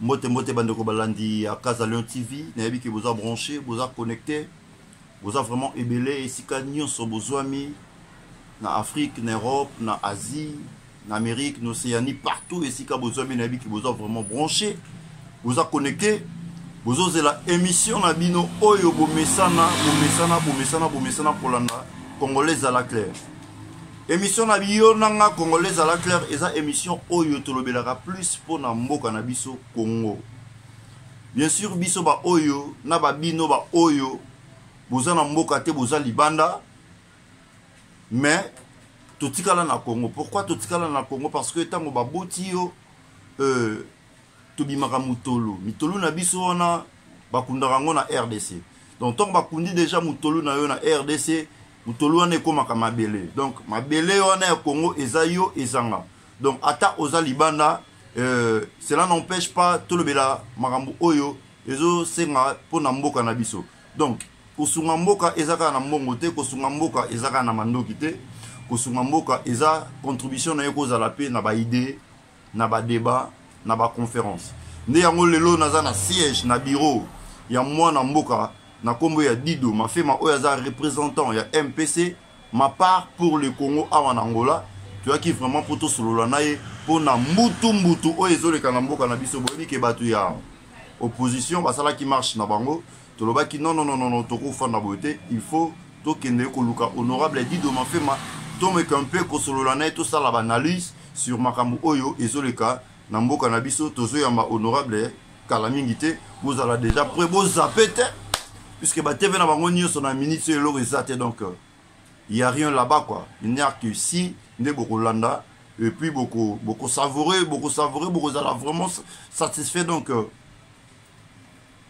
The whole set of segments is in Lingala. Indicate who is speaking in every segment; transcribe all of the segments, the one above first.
Speaker 1: Mbote mbote bandeko balandi à Casa Lion TV, nayebi ki boza branché, boza connecté, boza vraiment ébélé esika nyonso bozwami na Afrique, na Europe, na Asie, na Amérique, na Océanie, partout esika bozwami nayebi ki boza vraiment branché, boza connecté, bozo zela émission na bino oyo bomesana polanda Congolais à la claire. Émission na biyo nanga Congolais à la claire eza émission oyo tolobelaka plus pour na mboka na biso Congo. Bien sûr biso ba oyo na ba bino ba oyo boza na mboka te boza libanda mais totikala na Congo. Pourquoi totikala na Congo? Parce que tango ba boti yo tobimaka mutolo. Mitolo na biso wana bakundaka ngo na RDC. Donc tango bakundi déjà mutolo na yo na RDC mutolo wana ekomaka mabele. Donc mabele wana ya Congo eza yo ezanga. Donc ata oza libanda cela n'empêche pas tolobela makambo oyo ezo senga pona mboka na biso. Donc kosunga mboka ezaka na mbongo te, kosunga mboka ezaka na mandoki te, kosunga mboka eza contribution na yo kozala pe na ba idée, na ba débat, na ba conférence. Nde yango lelo naza na siège na bureau ya mwana mboka na kombo ya Dido Mafema oyo aza représentant ya MPC ma part pour le Congo awa na Angola. Tu vois qui vraiment poto solola na ye pona mbutu oyo ezoleka na mboka na biso boyebi ke batu ya opposition basala qui marche na bango tolobaki non toko fanda bote il faut to kende ko luka honorable Dido Mafema to me kampe ko solola na to sala ba analyse sur makambo oyo ezoleka na mboka na biso tozo yamba honorable kala mingi te vous allez déjà prêt vous zapete puisque ba TV na bango nyo son minute et l'eau exact donc il y a rien là-bas quoi. Il n'y a que si ne beaucoup landa et puis beaucoup savourer beaucoup allez vraiment satisfait donc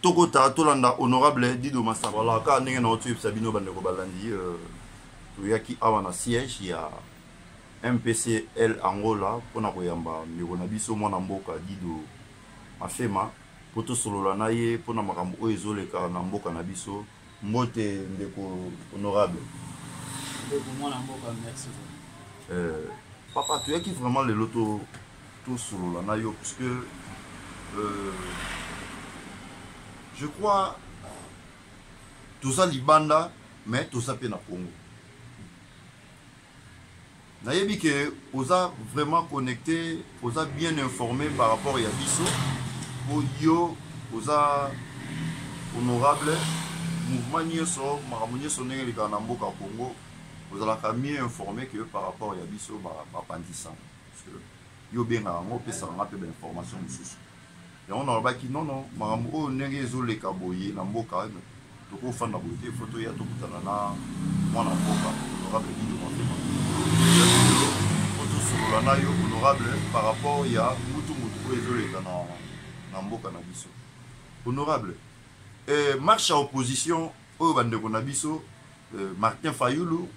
Speaker 1: Tokota Tolanda honorable Dido Massa voilà ka ndenge na otu Sabino bandeko balandi tuyaki awa na siège ya MPCL Angola pona koyamba ndeko na biso mwana mboka Dido Mafema poto solola na ye pona makambo oyo ezoleka na mboka na biso mbote ndeko honorable
Speaker 2: ndeko mwana mboka merci
Speaker 1: papa tuyaki vraiment le loto to solola na yo parce que je crois tout ça libanda mais tout ça pe na Congo nayebi que oza vraiment connecté oza bien informé par rapport ya biso yo oza honorable mouvement nyonso makambo nyonso ndenge eleka na mboka Congo ozalaka mieux informé que par rapport ya biso bapandisa parce que yo bengaka ngo opesaka nga mpe bainformation mosusu yango nalobaki non makambo oyo ndenge ezoleka boye na mboka tokofanda boye te fo toya tokutana na mwana mboka honorable Dido Mafema fo tosolola na yo honorable par rapport ya mutu oyo ezoleka na mboka na biso honorable marche à opposition oyo bandeko na biso Martin Fayulu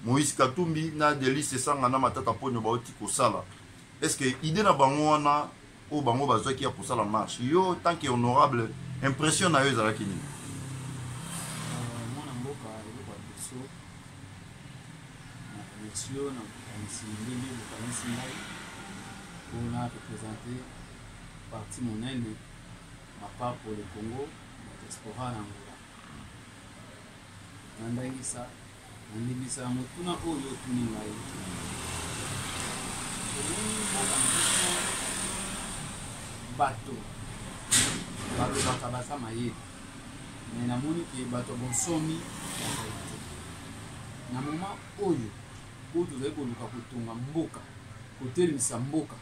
Speaker 1: Moïse Katumbi na Delice Sanga na Matata Ponyo baoti kosala est-ce que idée na bango wana o bango bazwaki ya kosala marche yo tant que honorable impression na yo ezalaki nini
Speaker 2: mwana mboka eloko ya biso na élection na kanisi ndenge bokanisi ngai mpona représenter parti monene ma part pour le Congo na diaspora na Angola nandangisa nandibisa motuna oyo otuni ngai bato balobaka baza mayele me namoni ke bato bonsomi na moma oyo tozali koluka kotonga mboka kotelemisa mboka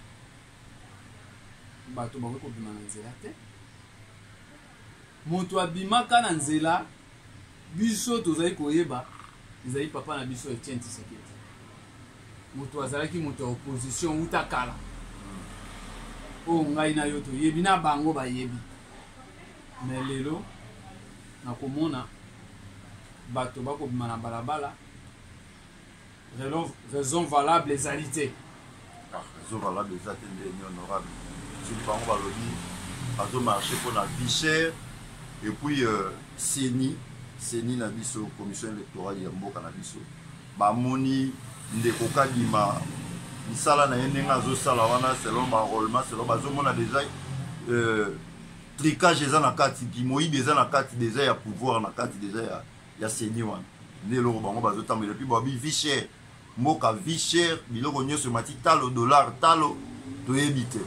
Speaker 2: bato bakoki kobima na nzela te moto abimaka na nzela biso tozali koyeba ezali papa na biso Etienne Tshisekedi moto azalaki moto ya opposition uta kala oyo ngai na yo toyebi na bango bayebi me lelo nakomona bato bakobima na balabala raison valable ezali te
Speaker 1: raison valable eza te ndeni honorable soki bango balobi azomarche mpona vie chère et puis seni na biso commission électorale ya mboka na biso bamoni ndeko kadima misala na ye ndenge azosala wana selon baroulement selon bazomona déjà tricage eza na kati moyibi eza na kati déjà ya pouvoir na kati déjà ya seni wana nde eloko bango bazotambola epuis babi vie cher mboka vie cher biloko nyonso emati talo dollar talo toyebi te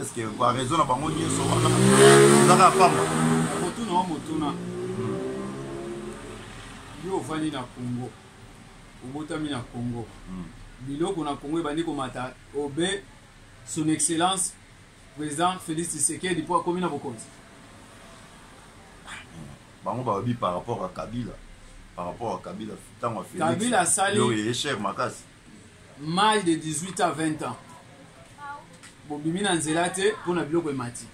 Speaker 1: est-ce que baraison na bango nyonso wana ezaka pamba
Speaker 2: motuna wa motuna yo ovandi na Congo obotami na Congo biloko na Congo ebandi komata obe son excellence président Félix Tshisekedi po akomi na bokonzi
Speaker 1: bango babi par rapport à Kabila tango Félix
Speaker 2: Kabila sali
Speaker 1: est cher makasi
Speaker 2: mal de 18 à 20 ans bobimi na nzela te mpona biloko emati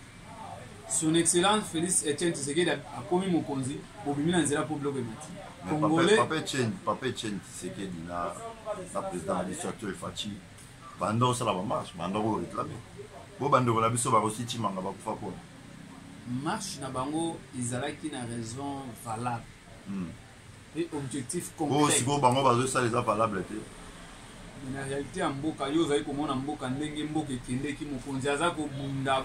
Speaker 2: son excellence Félix Etienne Tshisekedi akomi mokonzi bobimi na nzela mpo biloko emati
Speaker 1: Congolais Papa Etienne Tshisekedi na président na biso actuel Fachi banda osala bamarche banda koréclame bo bandeko na biso bakosi timanga bakufa mpona
Speaker 2: marche na bango ezalaki na raison valable et objectif
Speaker 1: concret
Speaker 2: concret
Speaker 1: bango bazosala eza valable te
Speaker 2: na réalité ya mboka yo ozali komona mboka ndenge mboka ekendeki mokonzi aza kobunda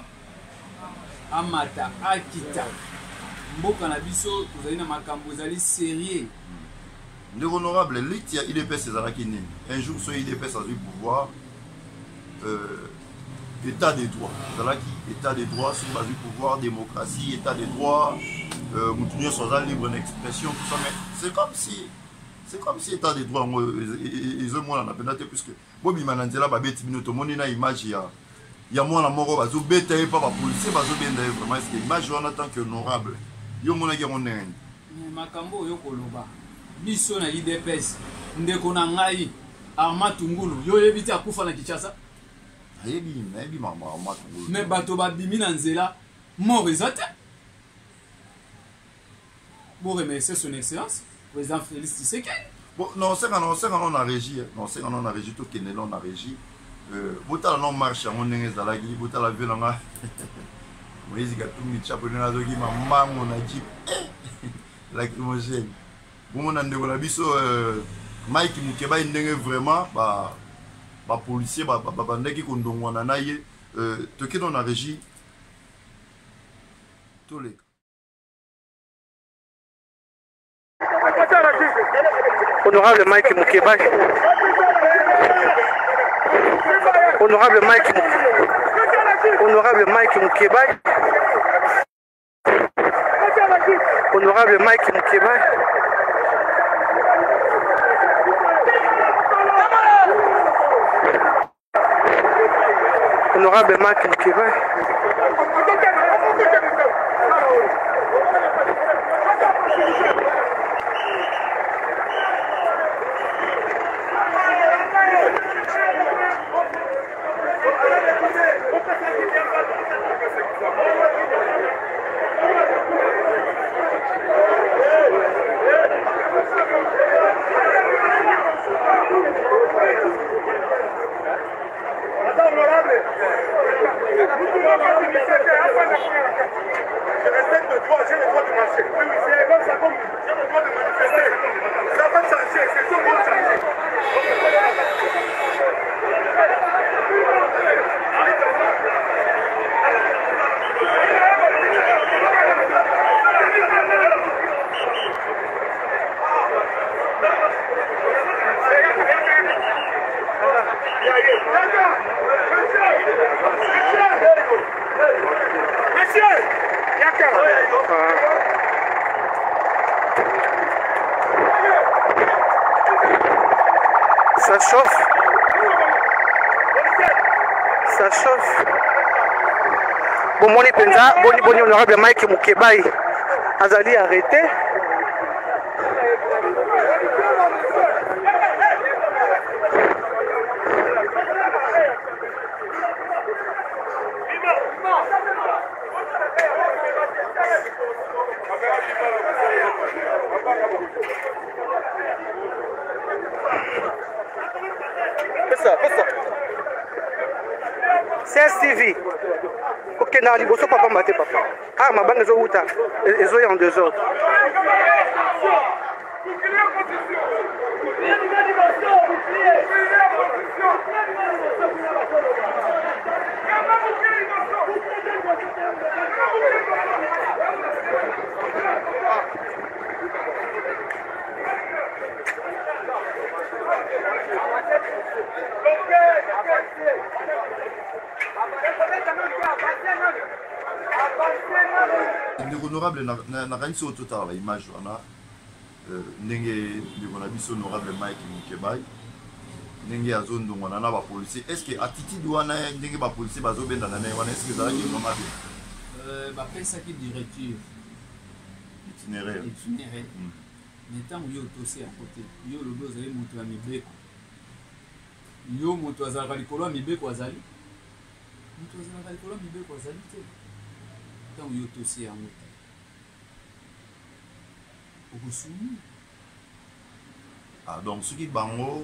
Speaker 2: amata akita mboka na biso tozali na makambo ezali sérieux
Speaker 1: ndeko honorable liti ya IDPS ezalaki nini un jour so IDPS azwi pouvoir état de droit ezalaki état de droit soki bazwi pouvoir démocratie état de droit motu nyonso aza libre d'expression tout ça mais c'est comme si état de droit yango ezomonana mpenza te puisque bobima na nzela babeti bino tomoni na image ya mwana moko bazobeta ye mpa bapolisier bazobenda ye vraiment est-ce que image wana tant que honorable yo omonaki yango ndenge nini
Speaker 2: makambo oyo koloba biso na IDPS ndeko na ngai Armand Tungulu yo yebi ti akufa na Kinshasa
Speaker 1: nayebi mama Armand Tungulu
Speaker 2: mais bato babimi na nzela mort eza te bo remercier son excellence président Félix Tshisekedi
Speaker 1: bon non c'est quand on a régi non c'est quand on a régi tout kenelo on a régi botala non marche yango ndenge ezalaki botala vie nanga Moïse Katumbi chapo nazoki mamango na jeep lacrymogène bomona ndeko na biso Mike Mukeba ndenge vraiment ba policier bandeki kondongwana na ye toke dans la régie tous les
Speaker 3: Honorable Mike Mukeba, Honorable Mike Mukeba, Honorable Mike Mukeba, Honorable Mike Mukeba, Ça chauffe. Ça chauffe. Bon, mon penza, bon honorable Mike Mukeba azali arrêté. CSTV. Ok, na liboso papa mate papa. Ah, ma bande ezouta. Ezoya en désordre.
Speaker 1: Honorable nakanisi au total la image wana ndenge ndeko na biso honorable Mike Mukebai ndenge azondongwana na ba policier. Est-ce que attitude wana ndenge ba policier bazobenda na naye wana est-ce que zalaki vraiment bien
Speaker 2: ba pesa ki directive
Speaker 1: itinéraire
Speaker 2: mais tant yo tosi à côté yo lobo zali moto ya mibeko yo moto azalaka likolo ya mibeko azali moto azalaka likolo ya mibeko azali te tant yo tosi ya moto
Speaker 1: ah donc ce qui bango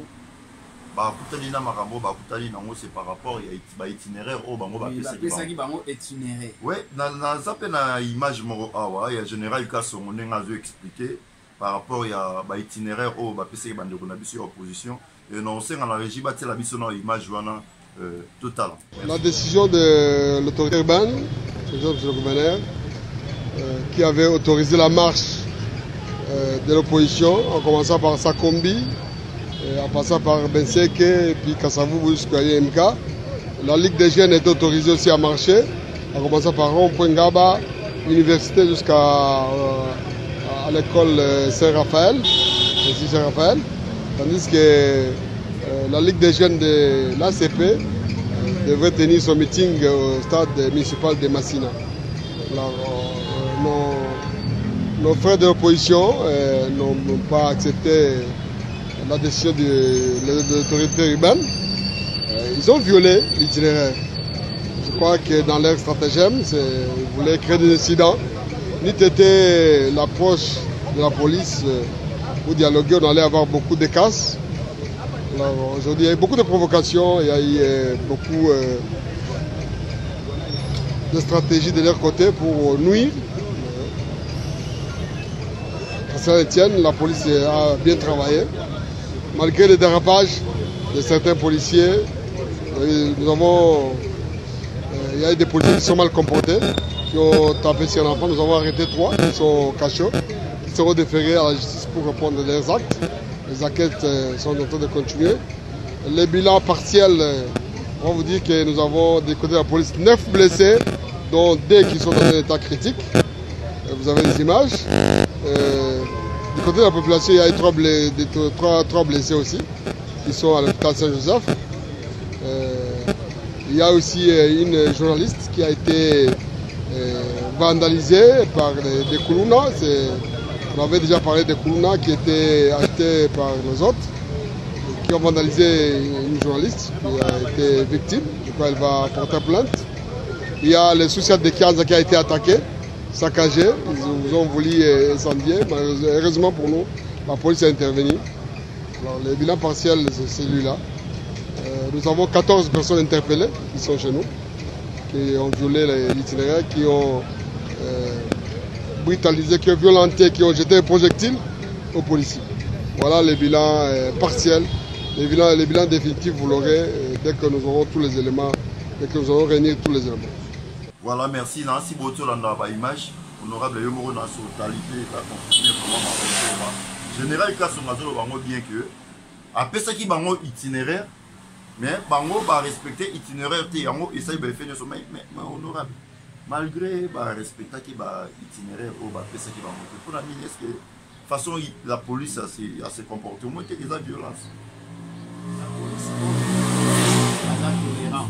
Speaker 1: bakutani na makambo bakutani nango c'est par rapport ya itinéraire o bango
Speaker 2: bapesa ki bango itinéraire
Speaker 1: ouais na zape na image moko awa ya général Kasongo ndenge azo expliquer par rapport ya itinéraire o bapesa ki bandeko na biso ya opposition et non senga na régie batela biso na image wana total.
Speaker 4: La décision de l'autorité urbaine, le gouverneur, qui avait autorisé la marche de l'opposition, en commençant par Sakombi, en passant par Benseke et puis Kassavou jusqu'à IMK. La Ligue des jeunes est autorisée aussi à marcher, en commençant par Rond-Point Ngaba, université jusqu'à l'école Saint-Raphaël, tandis que la Ligue des jeunes de l'ACP devrait tenir son meeting au stade municipal de Massina. Alors, nos frères de l'opposition n'ont pas accepté la décision de l'autorité urbaine. Ils ont violé l'itinéraire. Je crois que dans leur stratagème, ils voulaient créer des incidents. N'eût été l'approche de la police pour dialoguer, on allait avoir beaucoup de casses. Aujourd'hui, il y a eu beaucoup de provocations, il y a eu beaucoup de stratégies de leur côté pour nuire. À Saint-Étienne, la police a bien travaillé. Malgré les dérapages de certains policiers, il y a eu des policiers qui sont mal comportés, qui ont tapé sur un enfant. Nous avons arrêté 3 qui sont cachés, qui seront déférés à la justice pour répondre à leurs actes. Les enquêtes sont en train de continuer. Les bilans partiels, on va vous dire que nous avons des côtés de la police 9 blessés, dont 2 qui sont dans un état critique. Vous avez les images. Du côté de la population, il y a eu 3 blessés aussi, qui sont à l'hôpital Saint-Joseph. Il y a aussi une journaliste qui a été vandalisée par des Koulouna. On avait déjà parlé des Koulouna qui étaient achetés par nos autres, qui ont vandalisé une journaliste qui a été victime. Je crois qu'elle va porter plainte. Il y a le social de Kianza qui a été attaqué, saccagé. Ils ont voulu incendier. Heureusement pour nous, la police a intervenu. Alors, le bilan partiel, c'est celui-là. Nous avons 14 personnes interpellées qui sont chez nous, qui ont violé l'itinéraire, qui ont brutalisé, qui ont violenté, qui ont jeté un projectile aux policiers. Voilà le bilan partiel. Le bilan définitif, vous l'aurez dès que nous aurons tous les éléments, dès que nous aurons réuni tous les éléments.
Speaker 1: Voilà, merci. Nancy Boto dans la image. Honorable Yomoro dans sa totalité, il a confirmé comment Général Kasongo bango bien que après ça qui bango itinéraire, mais bango va respecter itinéraire té yango et ça il va faire le sommeil mais honorable. Malgré bah respecter qui bah itinéraire au bah après ça qui bango. Pour la mine est-ce que façon la police a se comporter au moins que des violences.
Speaker 2: La police tolérant.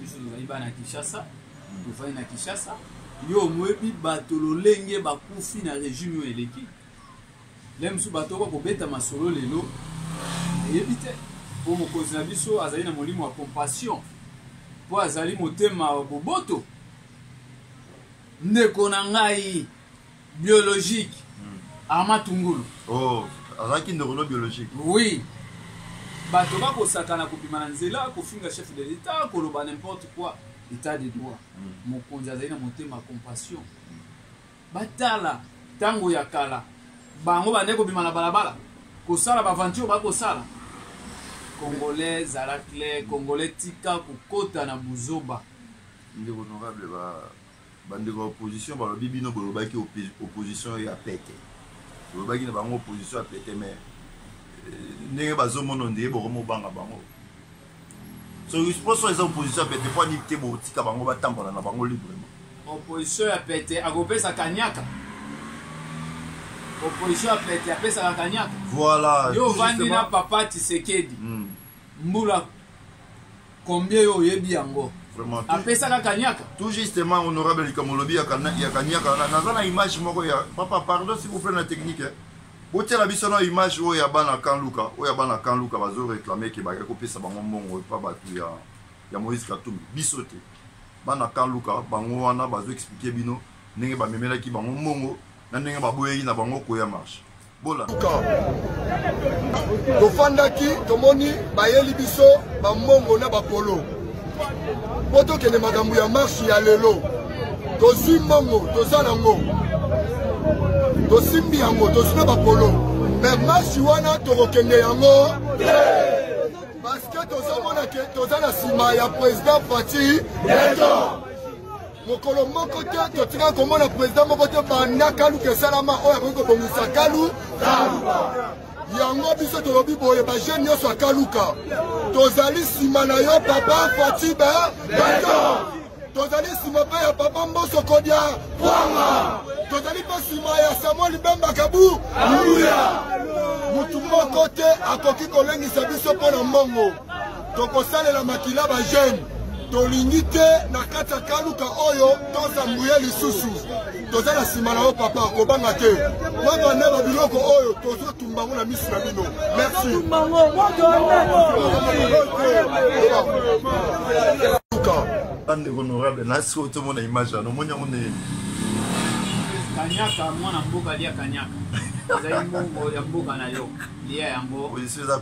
Speaker 2: Nous allons na Kinshasa, nous faisons na Kinshasa. Yo mwebi bato lolenge bakufi na régime eleki. Lemsu bato ko beta masolo lelo. Yebite po mokozi na biso azali na molimo wa compassion. Po azali motema boboto. Ndeko na ngai biologique. Amatungulu.
Speaker 1: Oh, azaki ndeko biologique.
Speaker 2: Oui. Bato ba ko sakana ko bimana nzela ko finga chef de l'état ko loba n'importe quoi. État de droit. Mokonzi azali na motema compassion. Batala tango ya kala. Bango bande ko bimana balabala. kosala baventure bakosala congolais zala clair congolais tika kokota na buzoba
Speaker 1: nde honorable bandeko opposition balobi bino bolobaki opposition ya pete bolobaki na bango opposition ya pete mais ndenge bazomona ndeye bokomobanga bango so poso eza opposition ya pete po ani te botika bango batambola na bango librement
Speaker 2: opposition ya pete akopesa kanyaka opposition ya pete apesaka kanyaka
Speaker 1: voilà
Speaker 2: yo vandi na papa Tshisekedi mbula combien yo oyebi yango apesaka kanyaka
Speaker 1: tout justement honorable likamolobi ya kanyaka naza na image moko ya papa pardon s'il vous plaît na technique botiela biso na image oyo ya bana kanluka bazoreklame ke baya kopesa bango mbongo epa bato ya Moïse Katumbi biso te bana kanluka bango wana bazoexplike bino ndenge bamemelaki bango mbongo na ndenge baboyeki na bango koya marche bola
Speaker 4: tofandaki tomoni bayeli biso bambongo na bapolo po tokende makambo ya marche ya lelo tozwi mbongo toza nango tosimbi yango tozwi na bapolo me marche wana tokokende yango parceke tozomona ke toza na nsima ya président Fati mokolo moko te totika komona président moko te banda kaluka esalama oyo akoki kobongisa kalu yango biso tolobi boye bajeune nyonso ya kaluka tozali nsima na yo papa Fati tozali nsima mpe ya papa Mboso Kodia Pwanga tozali mpe nsima ya Samuel Bemba Kabu mutu moko te akoki kolengisa biso mpo na mbongo tokosalela makila bajeune tolingi te na kati ya kaluka oyo tozambuye lisusu toza na nsima na yo papa kobanga te mwanga nde babiloko oyo tozotumbango na miso na bino merci
Speaker 1: ande honorable nasi otomona image ano monya one
Speaker 2: kanyaka mwana mboka lia kanyaka ezali mbongo ya mboka na yo lia yango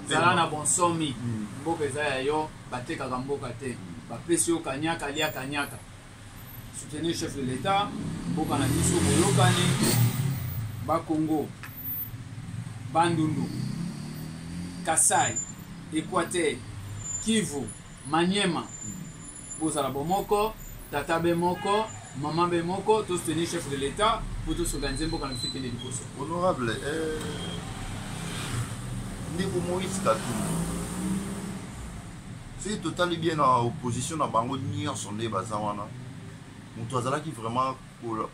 Speaker 2: zala na bonsomi mboka eza ya yo batekaka mboka te bapesi yo kanyaka lia kanyaka soutenir chef de l'état mboka na biso boyokani bakongo bandundu Kasai Equateur Kivu Maniema bozala bomoko tata be moko maman be moko to soutenir chef de l'état pour tous organiser mboka na fite de liboso
Speaker 1: honorable ndeko Moïse Katumbi c'est totally bien en opposition na bango nyonso nde baza wana moto azalaki vraiment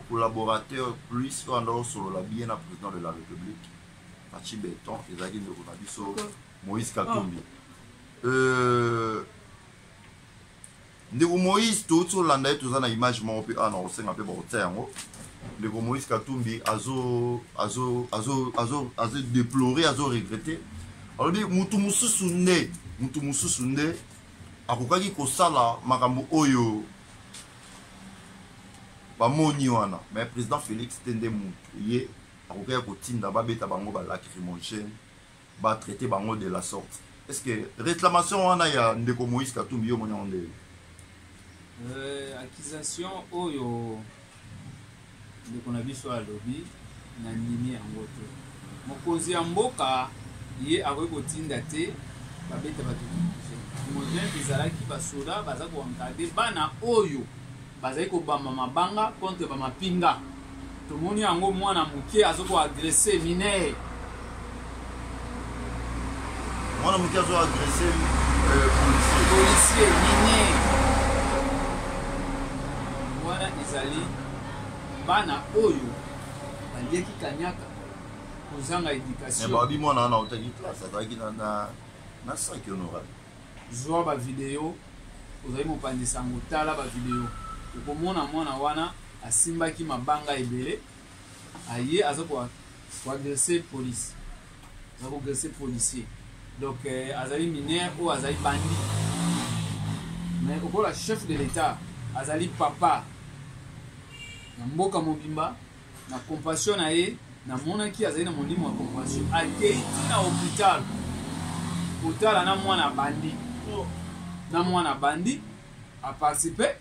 Speaker 1: collaborateur plus oyo solola bien na président de la république Fachi Beton ezalaki ndeko na biso Moïse Katumbi ndeko Moïse touti olanda ye toza na image moko mpe ana osenga mpe bakotia yango ndeko Moïse Katumbi azodeplore azoregrete alobi mutu mosusu nde akokaki kosala makambo oyo bamoni wana mais président Félix te nde mutu ye akokaki kotinda babeta bango balacrymogène batraite bango de la sorte est ce que réclamation wana ya ndeko Moïse Katumbi yo moni yango nde
Speaker 2: accusation oyo ndeko na biso alobi na ndimi yango te mokonzi ya mboka ye akoki kotinda te babeta bato homogène ezalaki basoda baza koankade bana oyo bazali kobamba mabanga contre bamapinga tomoni yango mwana moke azokoagrese minere
Speaker 1: mwana moke azoagrese
Speaker 2: policier minere wana ezali bana oyo baliaki kanyaka kozanga éducation
Speaker 1: babi mwana wana otaki classe azalaki na saki honorable
Speaker 2: zwa bavideo ozali mopanzisa yango tala bavideo okomona mwana wana asimbaki mabanga ebele aye aza koagrese police aza koagrese policier donc azali minere oyo azali bandi mais okola chef de l'état azali papa na mboka mobimba na compassion na ye namonaki azali na molimo ya compassion akei tina hôpital kotala na mwana bandi aparticipe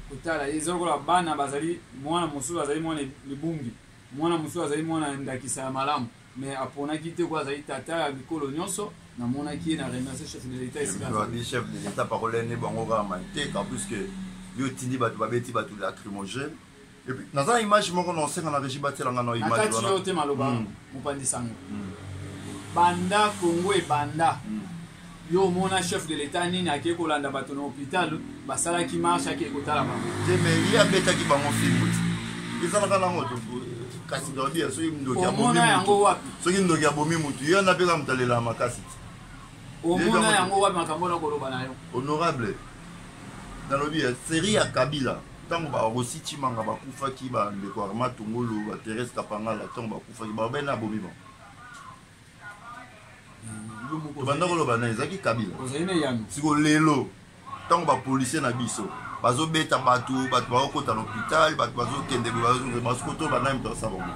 Speaker 2: kotala ye eza lokola bana bazali mwana mosusu azali mwana libungi mwana mosusu azali mwana ndakisa ya malamu mais aponaki te kwa azali tata ya bikolo nyonso namonaki ye na remercie chef de l'état esika
Speaker 1: chef de l'état parole ne bango kaka manteka puisque yo tindi bato babeti bato lacrymogène et puis naza image moko na osenga na régie batelanga na image
Speaker 2: nakati yo te maloba mopandisango banda Congo ebanda yo mona chef de l'état nini akei kolanda bato na hôpital basalaki marche akei kotala bango
Speaker 1: te mais ye abetaki bango filmu ezalaka nango kasi dorbi soki ndoki abomi mutu yo na peka mutalela makasi
Speaker 2: omona yango wapi makambo na koloba na yo
Speaker 1: honorable nalobi série ya Kabila ntango barosi Chimanga bakufaki bandeko Arma Tongolo baTerese Kapangala ntango bakufaki babe na abomi bango tobanda koloba na ezalaki Kabila siko lelo ntango bapolisier na biso bazobeta bato bakokota na hôpital bato bazokende basokoto banayi moto asala bango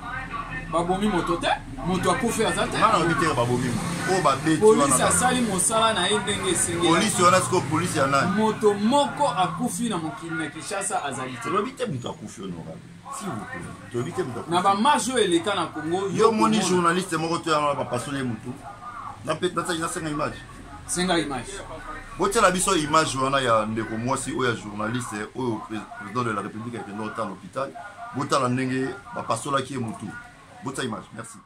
Speaker 2: babomi moto te moto akufi aza te
Speaker 1: ngana obi te babomi oyo babeti
Speaker 2: polisi asali mosala na ye ndenge esengeli
Speaker 1: polisi wana siko polisi ya nani
Speaker 2: moto moko akufi na mokili na Kinshasa azali te
Speaker 1: tolobi te moto akufi honorable s'il vous plaît tolobi te moto akufi
Speaker 2: na bamarche oyo eleka na Congo
Speaker 1: yo moni journaliste moko to yana bapasoli ye motu nasenga image
Speaker 2: senga image
Speaker 1: botiala biso image wana ya ndeko mwasi oyo ya journaliste oyo président de la république akende ota na hôpital botala ndenge bapasolaki ye motu bota image merci.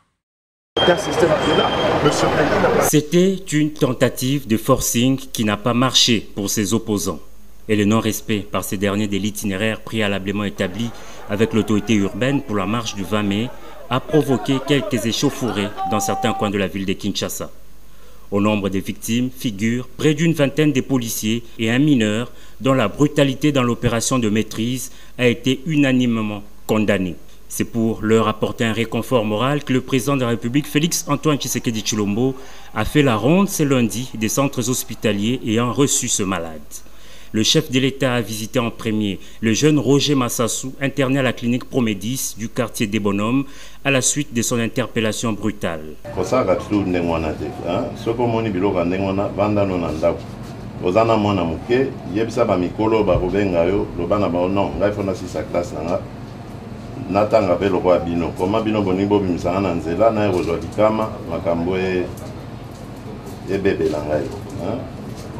Speaker 5: C'était une tentative de forcing qui n'a pas marché pour ses opposants. Et le non-respect par ces derniers de l'itinéraire préalablement établi avec l'autorité urbaine pour la marche du 20 mai a provoqué quelques échauffourées dans certains coins de la ville de Kinshasa. Au nombre des victimes figurent près d'une vingtaine de policiers et un mineur dont la brutalité dans l'opération de maîtrise a été unanimement condamnée. C'est pour leur apporter un réconfort moral que le président de la République, Félix-Antoine Tshisekedi Tshilombo, a fait la ronde ce lundi des centres hospitaliers ayant reçu ce malade. Le chef de l'État a visité en premier le jeune Roger Massassou, interné à la clinique Promédis du quartier des Bonhommes, à la suite de son interpellation brutale.
Speaker 6: natanga pe lokwa bino koma bino boni bobimisanga na nzela na ekozwa likama makambo ebebela ngai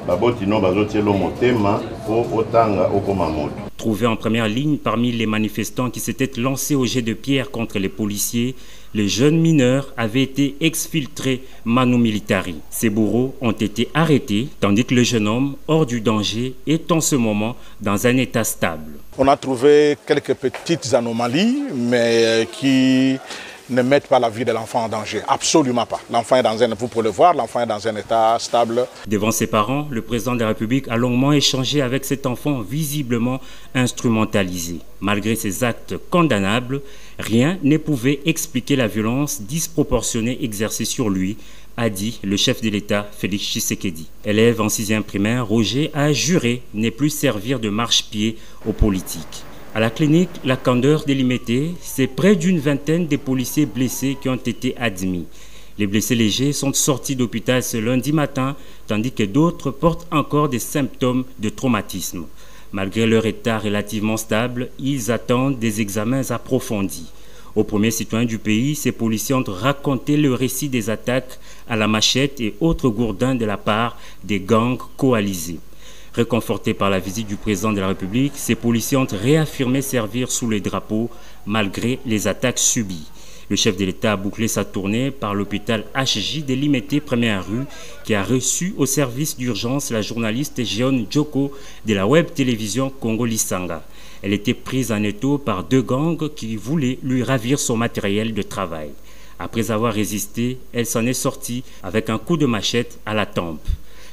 Speaker 6: baboti no bazotielo motema po otanga okoma moto.
Speaker 5: Trouvé en première ligne parmi les manifestants qui s'étaient lancés au jet de pierre contre les policiers, le jeune mineur avait été exfiltré manu militari. Ses bourreaux ont été arrêtés, tandis que le jeune homme, hors du danger, est en ce moment dans un état stable.
Speaker 7: On a trouvé quelques petites anomalies, mais qui ne mettent pas la vie de l'enfant en danger. Absolument pas. L'enfant est dans un, vous pouvez le voir, l'enfant est dans un état stable.
Speaker 5: Devant ses parents, le président de la République a longuement échangé avec cet enfant visiblement instrumentalisé. Malgré ces actes condamnables, rien ne pouvait expliquer la violence disproportionnée exercée sur lui, a dit le chef de l'État, Félix Tshisekedi. Élève en 6e primaire, Roger a juré ne plus servir de marche-pied aux politiques. À la clinique La Candeur délimitée, c'est près d'une vingtaine de policiers blessés qui ont été admis. Les blessés légers sont sortis d'hôpital ce lundi matin, tandis que d'autres portent encore des symptômes de traumatisme. Malgré leur état relativement stable, ils attendent des examens approfondis. Aux premiers citoyens du pays, ces policiers ont raconté le récit des attaques à la machette et autres gourdins de la part des gangs coalisés. Réconfortés par la visite du président de la République, ces policiers ont réaffirmé servir sous les drapeaux malgré les attaques subies. Le chef de l'État a bouclé sa tournée par l'hôpital HJ de Limete, première rue, qui a reçu au service d'urgence la journaliste Jeon Djoko de la web télévision Congo Lisanga. Elle était prise en étau par deux gangs qui voulaient lui ravir son matériel de travail. Après avoir résisté, elle s'en est sortie avec un coup de machette à la tempe.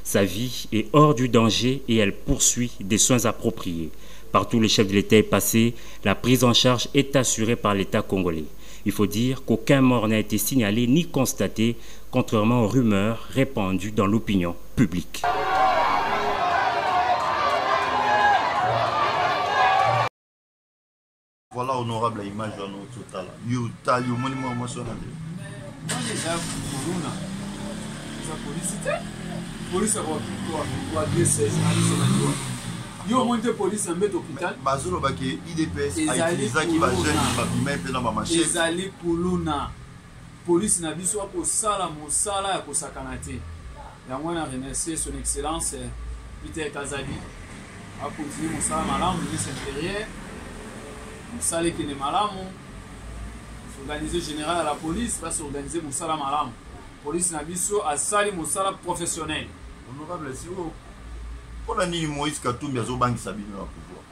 Speaker 5: Sa vie est hors du danger et elle poursuit des soins appropriés. Partout où le chef de l'État est passé, la prise en charge est assurée par l'État congolais. Il faut dire qu'aucun mort n'a été signalé ni constaté, contrairement aux rumeurs répandues dans l'opinion publique.
Speaker 1: Voilà honorable image de notre total.
Speaker 2: Police ou agressé journaliste yo monte police en met hôpital
Speaker 1: bazolo baki IDPS aïtisa qui va jeune babima pe na ba machine
Speaker 2: ezali kuluna police na biso akosala mosala ya kosakana te. Yango na remercier son excellence Peter Kazadi akontinue mosala malamu ministre intérieur mosala ekende malamu organiser général à la police va s'organiser mosala malamu police na biso asali mosala professionnel.
Speaker 1: Honorable Siro pona nini Moïse Katumbi azobangisa bino ya pouvoir?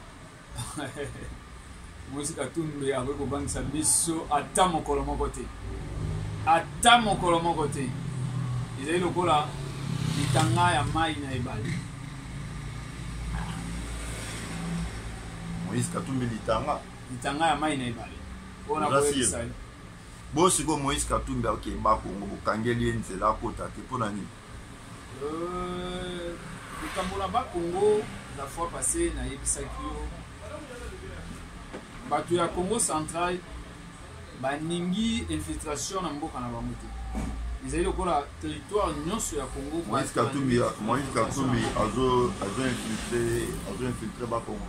Speaker 2: Moïse Katumbi akoki kobangisa biso ata mokolo moko te, ata mokolo moko te. Ezali lokola litanga ya mai na ebale.
Speaker 1: Moïse Katumbi litanga
Speaker 2: ya mai na ebale mpona koyebisa
Speaker 1: bo siko Moïse Katumbi akeba Kongo bokangeli ye nzela akota te mpona nini?
Speaker 2: likambo na Congo la fois passée nayebisaki yo bato ya Congo central baningi infiltration na mboka na bango te. Ezali lokola territoire nyonso ya Congo.
Speaker 1: Moïse Katumbi azo infiltré Bakongo.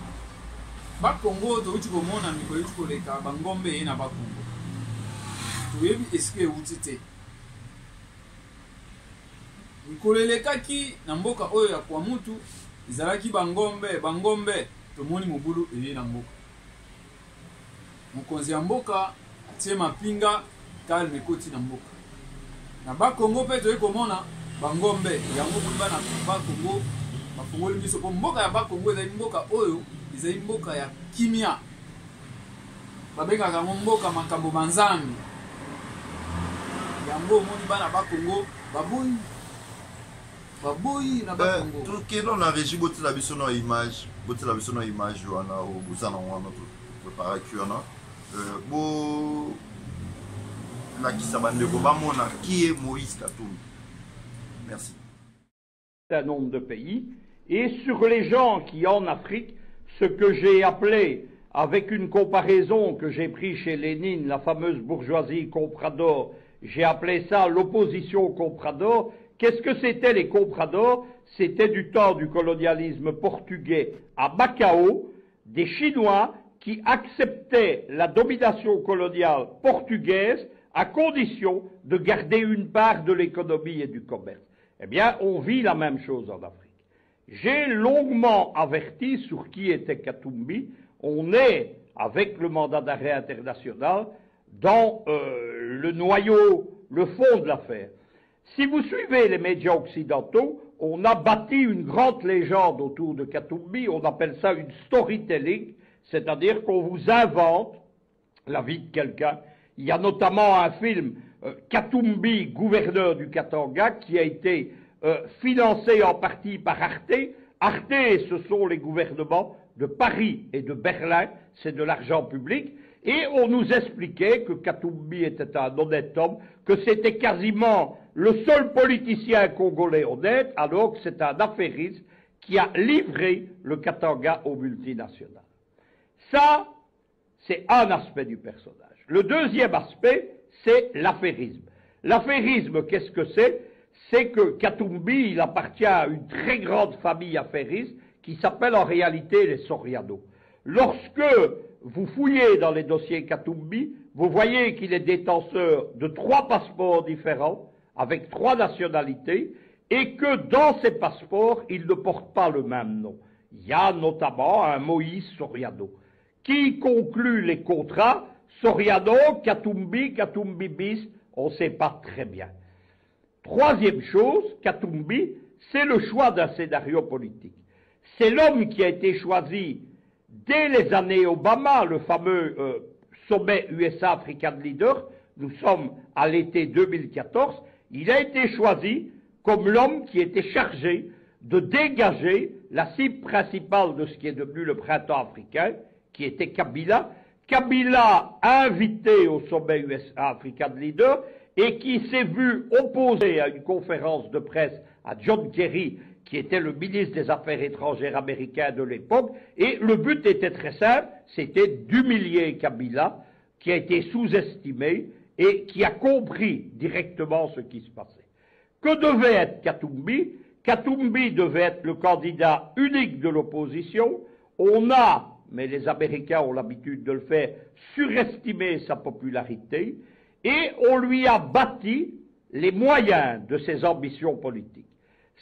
Speaker 2: Bakongo tokuti komona mikolo yuti koleka bangombe ye na Bakongo. Toyebi eske euti te. Mikolo elekaki na mboka oyo ya kwa mutu ezalaki bangombe tomoni mobulu eye na mboka. Mokonzi ya mboka atie mapinga kalme koti na mboka. Na Bakongo pe toye komona bangombe yango mba na Bakongo bafungoli biso po mboka ya Bakongo ezali mboka oyo ezali mboka ya kimia. Babengaka mboka makambo manzambi. Yango moni bana Bakongo baboyi na Bakongo.
Speaker 1: Tukelo na régie botila biso na image wana o bozana wana préparer wana. Bo la Kisabandeko bamona qui est Moïse Katumbi. Merci.
Speaker 8: Un nombre de pays et sur les gens qui en Afrique, ce que j'ai appelé avec une comparaison que j'ai pris chez Lénine, la fameuse bourgeoisie comprador, j'ai appelé ça l'opposition comprador. Qu'est-ce que c'était les compradors? C'était du temps du colonialisme portugais à Macao, des Chinois qui acceptaient la domination coloniale portugaise à condition de garder une part de l'économie et du commerce. Eh bien, on vit la même chose en Afrique. J'ai longuement averti sur qui était Katumbi. On est, avec le mandat d'arrêt international, dans le noyau, le fond de l'affaire. Si vous suivez les médias occidentaux, on a bâti une grande légende autour de Katumbi, on appelle ça une storytelling, c'est-à-dire qu'on vous invente la vie de quelqu'un. Il y a notamment un film, Katumbi, gouverneur du Katanga, qui a été financé en partie par Arte. Arte, ce sont les gouvernements de Paris et de Berlin, c'est de l'argent public. Et on nous expliquait que Katumbi était un honnête homme, que c'était quasiment le seul politicien congolais honnête, alors que c'est un affairiste qui a livré le Katanga aux multinationales. Ça, c'est un aspect du personnage. Le deuxième aspect, c'est l'affairisme. L'affairisme, qu'est-ce que c'est? C'est que Katumbi, il appartient à une très grande famille affairiste qui s'appelle en réalité les Soriano. Lorsque vous fouillez dans les dossiers Katumbi, vous voyez qu'il est détenteur de 3 passeports différents, avec 3 nationalités, et que dans ces passeports, il ne porte pas le même nom. Il y a notamment un Moïse Soriano, qui conclut les contrats Soriano, Katumbi, Katumbi bis, on ne sait pas très bien. Troisième chose, Katumbi, c'est le choix d'un scénario politique. C'est l'homme qui a été choisi dès les années Obama, le fameux sommet USA-African Leader, nous sommes à l'été 2014, il a été choisi comme l'homme qui était chargé de dégager la cible principale de ce qui est devenu le printemps africain, qui était Kabila. Kabila invité au sommet USA-African Leader et qui s'est vu opposé à une conférence de presse à John Kerry, qui était le ministre des Affaires étrangères américain de l'époque, et le but était très simple, c'était d'humilier Kabila, qui a été sous-estimé et qui a compris directement ce qui se passait. Que devait être Katumbi? Katumbi devait être le candidat unique de l'opposition. On a, mais les Américains ont l'habitude de le faire, surestimé sa popularité, et on lui a bâti les moyens de ses ambitions politiques.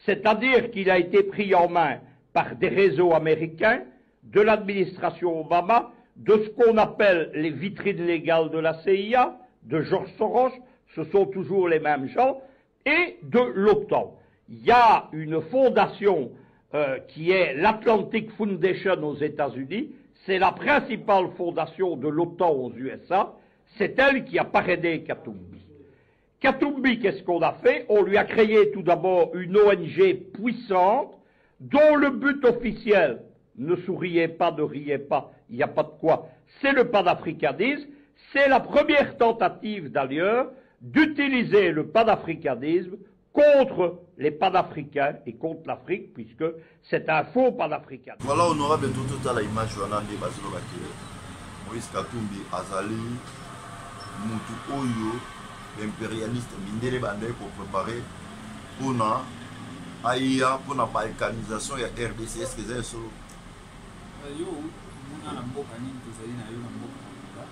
Speaker 8: C'est-à-dire qu'il a été pris en main par des réseaux américains, de l'administration Obama, de ce qu'on appelle les vitrines légales de la CIA, de George Soros, ce sont toujours les mêmes gens, et de l'OTAN. Il y a une fondation qui est l'Atlantic Foundation aux États-Unis, c'est la principale fondation de l'OTAN aux USA, c'est elle qui a parrainé Katumbi. Katumbi, qu'est-ce qu'on a fait? On lui a créé tout d'abord une ONG puissante, dont le but officiel, ne souriez pas, ne riez pas, il n'y a pas de quoi, c'est le panafricanisme. C'est la première tentative d'ailleurs d'utiliser le panafricanisme contre les panafricains et contre l'Afrique, puisque c'est un faux panafricanisme.
Speaker 1: Voilà, honorable, tout à l'image, Moïse Katumbi Azali, Moutou Oyo, impérialiste, Mindele Bandé pour préparer pour la AIA, pour la balkanisation et la RDC. Est-ce que c'est ça?
Speaker 2: Yo, on a un beau canin, tout ça, il y a un beau canin.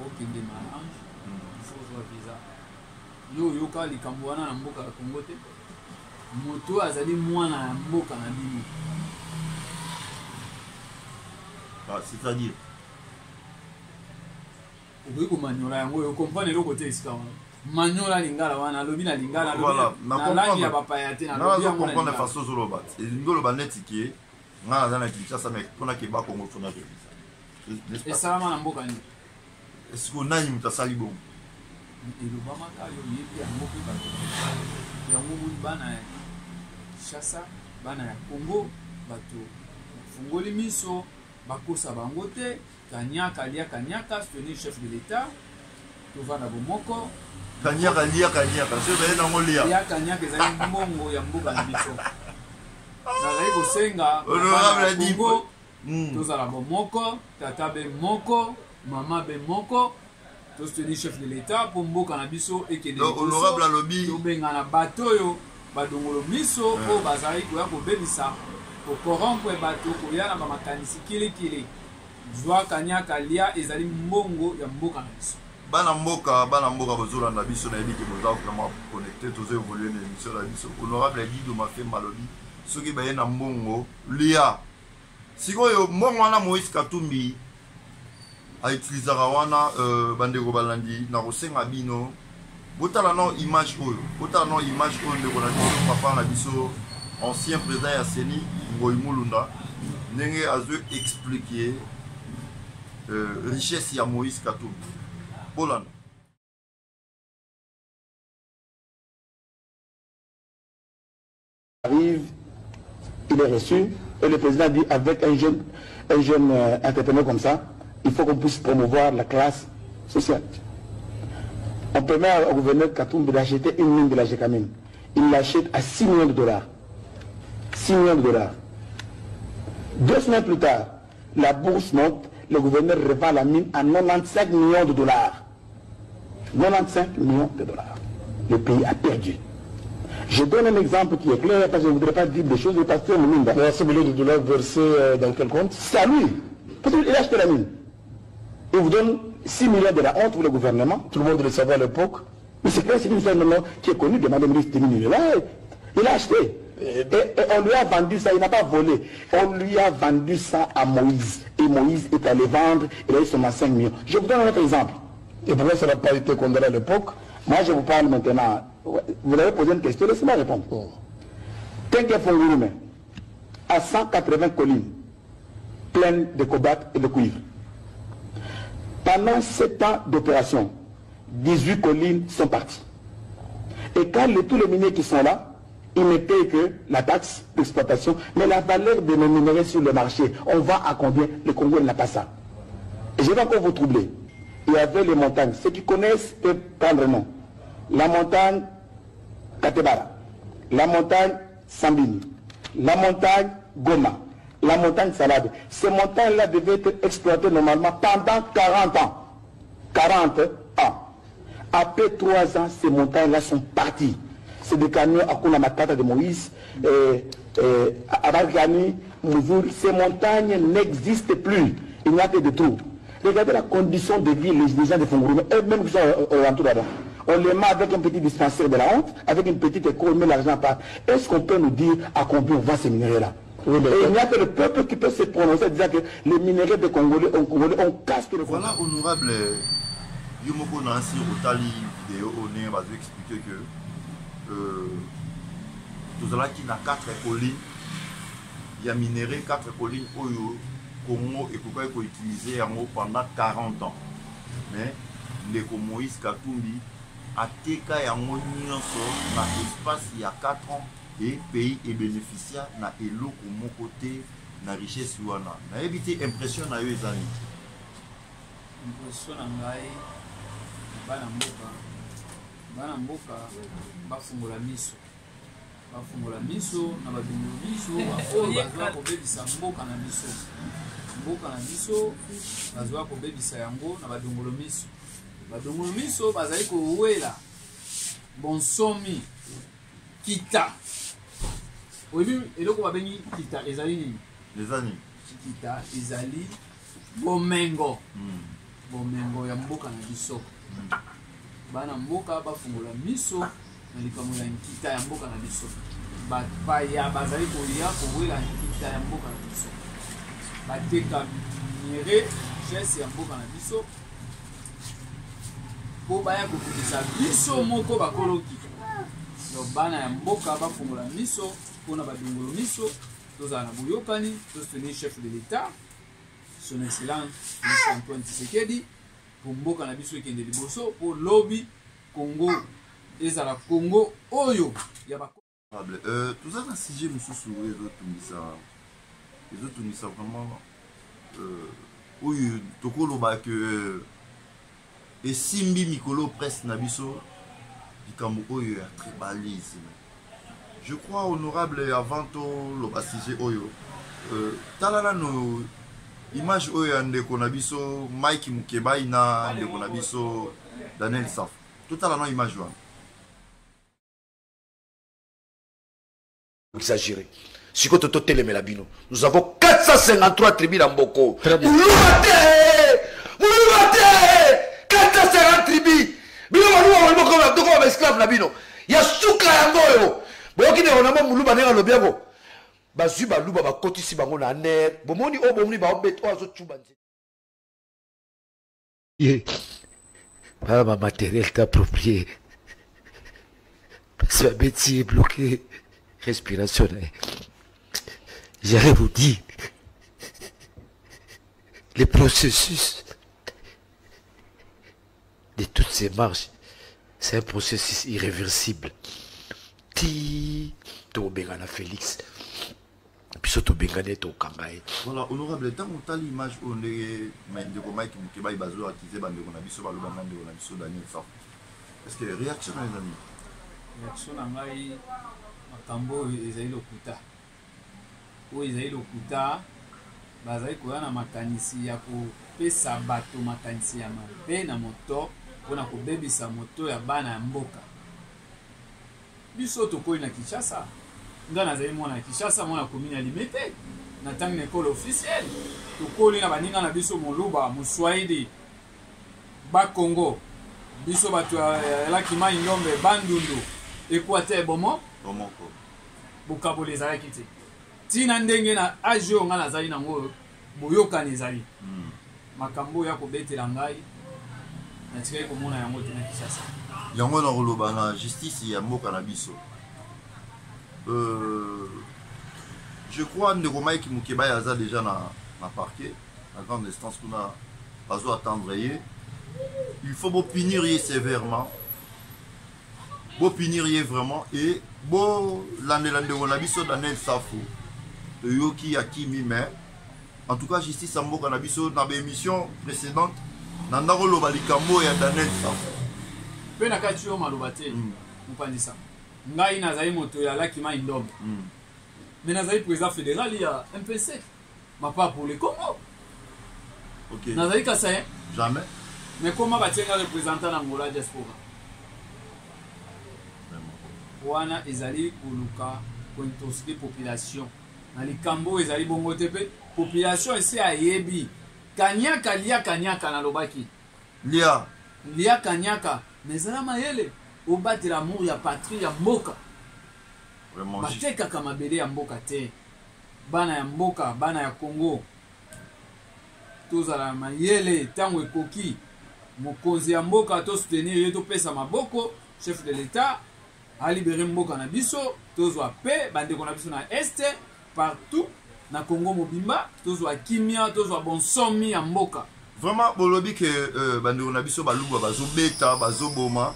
Speaker 2: Aucun démarrage, il faut avoir visa. Yo, yo, quand les Cambouana ont un beau canin, Congote, Moto a zali moins un beau canin.
Speaker 1: C'est-à-dire?
Speaker 2: Vous comprenez le côté ici. Manyola lingala wana lobi na lingala
Speaker 1: voilà
Speaker 2: na langi ya bapaya te na lobi ya mona
Speaker 1: comprendre façon zoloba ngolo baneti ki ngana zana Kinshasa mais pona ke ba Congo fona de
Speaker 2: et salama na mboka ni
Speaker 1: est-ce que nani mutasali bon
Speaker 2: et le bamaka yo yebi ya mboka ba ya mumu bana Kinshasa bana ya Congo bato fungoli miso bakosa bango te kanyaka lia kanyaka soutenir chef de l'état to va na bomoko
Speaker 1: kanyaka lia kanyaka c'est vrai na ngolia
Speaker 2: ya kanyaka ezali mbongo ya mboka na biso na lai kosenga
Speaker 1: honorable dit
Speaker 2: tozala bomoko tata be moko mama be moko to soutenir chef de l'état pour mboka na biso ekende
Speaker 1: honorable alobi
Speaker 2: to benga na bato yo badongolo miso o bazali koya kobebisa ko corrompre bato koya na bamakanisi kilikili zwa kanyaka lia ezali mbongo ya mboka na biso
Speaker 1: bana mboka bozolanda biso na yebi ke boza vraiment connecté tozo évoluer na émission na biso honorable Guido Mafemba lobi soki baye na mbongo lia sikoyo mbongo wana Moïse Katumbi a utilisaka wana bandeko balandi na kosenga bino botala no image oyo ndeko na biso papa na biso ancien président ya Seni Ngoyi Mulunda ndenge azo expliquer richesse ya Moïse Katumbi. Poland.
Speaker 9: Arrive, il est reçu et le président dit avec un jeune entrepreneur comme ça, il faut qu'on puisse promouvoir la classe sociale. On permet au gouverneur Katumbi d'acheter une mine de la Gécamine. Il l'achète à 6 millions de dollars. 6 millions de dollars. 2 semaines plus tard, la bourse monte, le gouverneur revend la mine à 95 millions de dollars. 95 millions de dollars. Le pays a perdu. Je donne un exemple qui est clair, parce que je ne voudrais pas dire des choses, parce que mine. 95 millions de dollars versés dans quel compte? C'est à lui. Parce qu'il a acheté la mine. Il vous donne 6 millions de la honte pour le gouvernement. Tout le monde le savait à l'époque. Mais c'est clair, c'est une femme qui est connue de Mme Brice Temini. Il a acheté. Et on lui a vendu ça, il n'a pas volé. On lui a vendu ça à Moïse. Et Moïse est allé vendre, il a eu seulement 5 millions. Je vous donne un autre exemple. Et pourquoi ça n'a pas été condamné à l'époque? Moi je vous parle maintenant. Vous avez posé une question, laissez-moi répondre. Tenke Fongurume, à 180 collines, pleines de cobaltes et de cuivre. Pendant 7 ans d'opération, 18 collines sont parties. Et quand tous les miniers qui sont là, ils ne payent que la taxe d'exploitation, mais la valeur de nos minerais sur le marché, on vend à combien? Le Congo n'a pas ça. Et je vais encore vous troubler. Il y avait les montagnes. Ceux qui connaissent peuvent prendre nom. La montagne Katebara, la montagne Sambini, la montagne Goma, la montagne Salade. Ces montagnes-là devaient être exploitées normalement pendant 40 ans. 40 ans. Après 3 ans, ces montagnes-là sont parties. C'est des camions à Kuna Matata de Moïse, Abargani, Mouzour. Ces montagnes n'existent plus. Il n'y a que des trous. Regardez la condition de vie les gens de Fongoloma, eux-mêmes qui sont alentour là-bas. On les met avec un petit dispensaire de la honte, avec une petite école, on met l'argent par. Est-ce qu'on peut nous dire à combien on vend ces minéraux-là? Et il n'y a que le peuple qui peut se prononcer disant que les minéraux de Congolais, on casse le
Speaker 1: Voilà, honorable Yomoko Nancy Otali vidéo, on va vous expliquer que tout cela qui n'a 4 collines, il y a minéré 4 collines au Congo et pourquoi il faut utiliser pendant 40 ans. Mais les Moïse Katumbi a été dans l'espace il y a 4 ans et le pays est bénéficiaire na elo mon côté na richesse wana. Na évité impression na yo ezali.
Speaker 2: Impression na ngai bana mboka bafungola miso. Bafungola miso na badungu miso oyo bazwa kobebisa mboka na miso. Mboka na miso bazwa kobebisa yango na badungolo miso. Badungolo miso bazali kowela bonsomi kita. Oyebi eloko babengi kita ezali nini?
Speaker 1: Ezali
Speaker 2: kita ezali bomengo. Bomengo ya mboka na biso. Bana mboka bafungola miso na likambo ya kita ya mboka na biso. Baya bazali kolia kowela kita ya mboka na biso. Bateka minere richesse ya mboka na biso po baya kokutisa biso moko bakoloki. Donc bana ya mboka bafungola miso mpona badungolo miso tozala na boyokani tostenir chef de l'État son excellence Antoine Tshisekedi po mboka na biso ekende liboso po lobi Congo ezala Congo oyo ya bako
Speaker 1: tout ça na sujet mosusu ezotungisa vraiment oyo tokoloba ke esimbi mikolo presse na biso likambo oyo ya tribalisme. Je crois honorable avant le sujet oyo talala no image oyo ya ndeko na biso Mike Mukebai na ndeko na biso Daniel Saf totala no image wana
Speaker 10: exagéré. Si tu as télémé bino, nous avons 453 tribus dans Mboko. 450 tribus. Bino nous avons esclaves na bino. Ya suka yango. Boki ne onamo muluba nenga lobiako. Bazu baluba bakotisi bango na ner. Bomoni o bomoni ba obeto azo chuba nze.
Speaker 11: Pas ma matériel est approprié. Parce que ma métier est bloqué. Respiration. J'allais vous dire, le processus de toutes ces marches, c'est un processus irréversible. Ti to bengana Félix, puis to bengana to Kangaï.
Speaker 1: Voilà, honorable, tant que tu l'image on est de Mike Mukebai bazo attisé bande on a biso balu bande on a biso Daniel Saf. Est-ce que réaction les amis?
Speaker 2: Réaction ngai makambo ezali lokuta. O ezali lokuta bazali koya na makanisi ya kopesa bato makanisi ya mabe na moto mpona kobebisa moto ya bana ya mboka. Biso tokoli na Kinshasa. Nga nazali mwana ya Kinshasa mwana commune ya Limete na ntango na école officielle. Tokoli na baninga na biso Moluba, Muswahili, Bakongo, biso bato ya Lakima Ingombe, Bandundu, Equateur Bomo.
Speaker 1: Bomoko.
Speaker 2: Bokabole ezalaki te. Tina ndenge na age oyo nga nazali nango boyokani ezali. Makambo ya kobetela ngai natikali komona yango te na Kinshasa.
Speaker 1: Yango na koloba na justice ya mboka na biso. Je crois ndeko Mike Mukebai aza déjà na parquet à grande instance kuna bazo attendre ye. Il faut beau punir ye sévèrement. Beau punir ye vraiment et beau l'année on a biso Daniel Safo. Yoki Akimi mais en tout cas justice à mboka na biso na émission précédente na ndako loba likambo ya Daniel Safo.
Speaker 2: Pe na kati yo maloba te mpandisa. Ngai nazali moto ya Lakima Indombe. Mais nazali président fédéral ya MPC. Ma part pour le Congo.
Speaker 1: OK.
Speaker 2: Nazali Kasaye.
Speaker 1: Jamais.
Speaker 2: Mais comment va-t-il représentant Angola diaspora? Wana ezali koluka kointosker population. Na likambo ezali bongo tepe population esi ayebi Kanyaka lia kanyaka na lobaki.
Speaker 1: Lia
Speaker 2: Kanyaka. Mais ça mayele. Au battre l'amour ya patrie ya mboka.
Speaker 1: Vraiment.
Speaker 2: Bateka kama bele ya mboka te. Bana ya mboka, bana ya Congo. Tozala mayele tango ekoki. Mokonzi ya mboka to soutenir yeto pesa maboko, chef de l'État a libéré mboka na biso, tozwa paix, bandeko na biso na este partout na Congo mobimba, tozwa kimia, tozwa bonsomi ya mboka.
Speaker 1: Vraiment bolobi que bandeko na biso baluba bazo beta, bazo boma,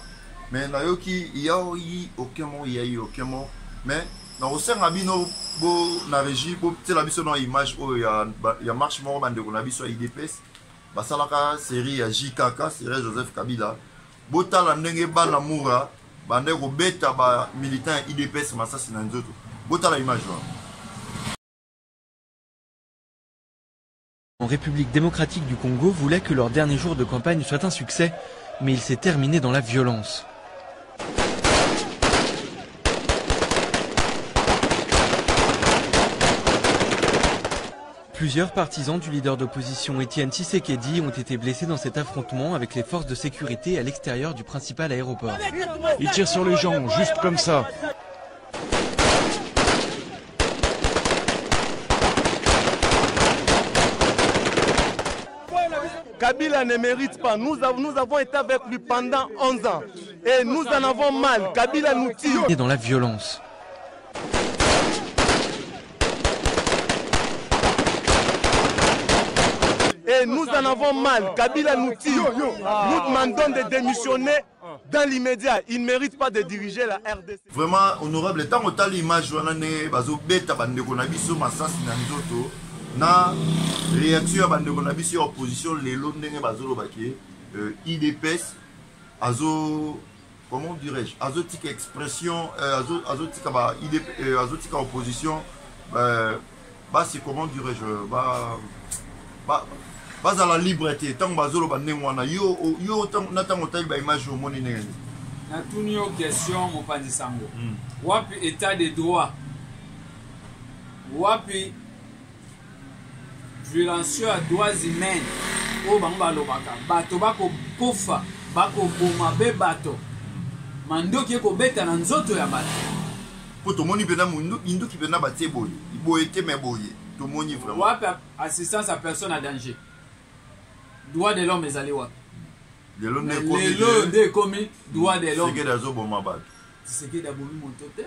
Speaker 1: mais na yoki yaoyi aucun mot, yayi aucun mot, mais na osenga bino bo na régie bo tela biso na image o ya marche moko bandeko na biso IDPS. Basalaka série ya JKK, série Joseph Kabila. Botala ndenge bana mura, bandeko beta ba militant IDPS masasi na nzoto. Botala image là.
Speaker 12: En République démocratique du Congo voulait que leur dernier jour de campagne soit un succès, mais il s'est terminé dans la violence. Plusieurs partisans du leader d'opposition Étienne Tshisekedi ont été blessés dans cet affrontement avec les forces de sécurité à l'extérieur du principal aéroport.
Speaker 13: Ils tirent sur les gens, juste comme ça.
Speaker 14: Kabila ne mérite pas. Nous avons été avec lui pendant 11 ans. Et nous en avons mal. Kabila nous tire.
Speaker 12: Et dans la violence.
Speaker 14: Et nous en avons mal. Kabila nous tire. Nous demandons de démissionner dans l'immédiat. Il ne mérite pas de diriger la RDC.
Speaker 1: Vraiment honorable. Tant que l'image, on a bazo beta bandeko na biso masasi na nzoto na réaction ya bandeko na biso opposition lelo ndenge bazolo baki IDPS azo comment dirais-je azotique expression azotika ba IDP azotika opposition c'est comment dirais-je à la liberté tant bazolo bandengwana yo na tango tayi ba image au moni ndenge
Speaker 2: na tuni yo question mopandi sango wapi état de droit wapi violation à droits humains o bango balobaka bato bakokufa bakoboma be bato mandoki ekobeta na nzoto ya bato
Speaker 1: po tomoni pena induki pena batie boye boye te me boye tomoni vraiment
Speaker 2: wapi assistance à personne à danger droit de l'homme ezali wapi
Speaker 1: lelo
Speaker 2: nde komi droit de l'homme
Speaker 1: Tshisekedi azoboma bato
Speaker 2: Tshisekedi abomi moto te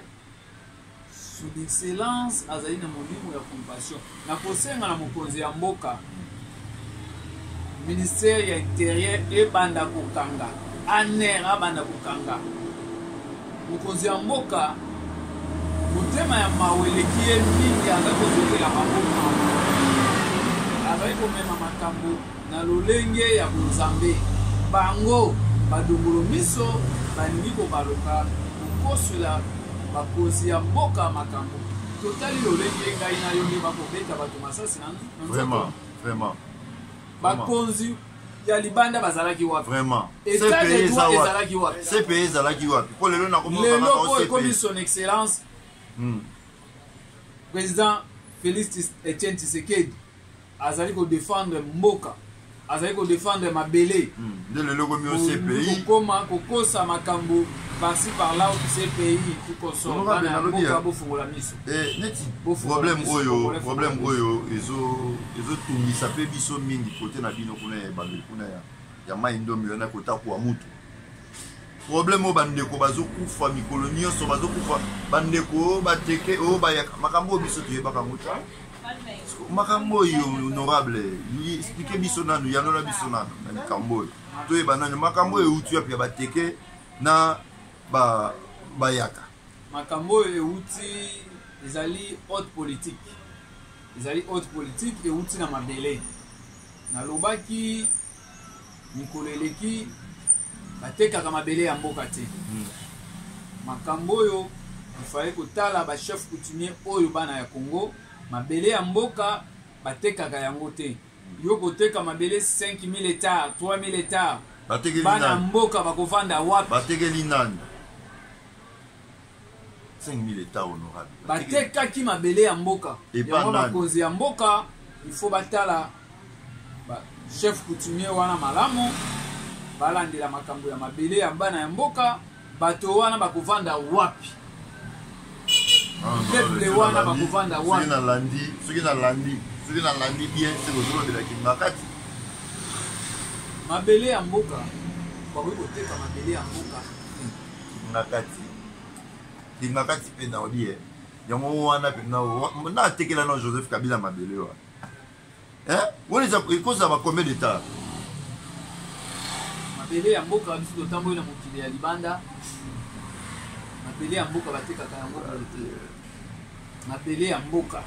Speaker 2: son excellence azali na molimo ya compassion na kosenga na mokonzi ya mboka ministère ya intérieur ebanda kokanga aner abanda kokanga mokonzi ya mboka motema ya maweleki ye mingi aza kozokela maboma azali komema makambo na lolenge ya bonzambe bango badongolo miso balingi kobaloka kokosola bakonzi ya mboka makambo totali lolenge ngai na yo nde bakobeta bato masasi na
Speaker 1: vraiment
Speaker 2: bakonzi ya libanda bazalaki wapi
Speaker 1: vraiment
Speaker 2: état de droit ezalaki wapi
Speaker 1: CPE ezalaki wapi po lelo
Speaker 2: lelo ekomi son excellence président Félix Etienne Tshisekedi azali kodéfendre mboka azali kodéfendre mabele
Speaker 1: nde lelo komi o CPI
Speaker 2: kokosa makambo par-ci par-là au CPI tukosona mboka bofungola miso
Speaker 1: neti problème oyo ezotungisa mpe biso mingi kote na bino kuna ya mai ndombi wana kotakuwa mutu problème oyo bandeko bazokufa mikolo nyonso bazokufa bandeko bateke oyo bayaka makambo oyo biso toyebaka ngo te makambo oyo honorable explike biso nanu yanola biso nanu na likambo oyo toyeba nanu makambo oyo euti yapi ya bateke na bayaka
Speaker 2: makambo oyo euti ezali haute politique euti na mabele nalobaki mikolo eleki batekaka mabele ya mboka te makambo oyo ifale kotala bachef coutumier oyo bana ya Congo mabele ya mboka batekaka yango te yo koteka mabele 5000 hectares 3000 hectares bana mboka bakovanda wapi
Speaker 1: batekeli nani 5000 hectares honorable
Speaker 2: batekaki mabele ya mboka yango bakonzi ya mboka il faut batala chef coutumier wana malamu balandela makambo ya mabele ya bana ya mboka bato wana bakovanda wapi peuple wana bakovanda wapi
Speaker 1: soki nalandi bien c'est kozolobelaki makati
Speaker 2: mabele ya mboka bakoki koteka mabele ya mboka
Speaker 1: ngakati mpe na obi yango wana mpenza natekela na Joseph Kabila mabele wana wana ekozala combien de temps
Speaker 2: mabele ya mboka biso totamboli na mokili ya libanda mabele ya mboka batekaka yango te mabele ya mboka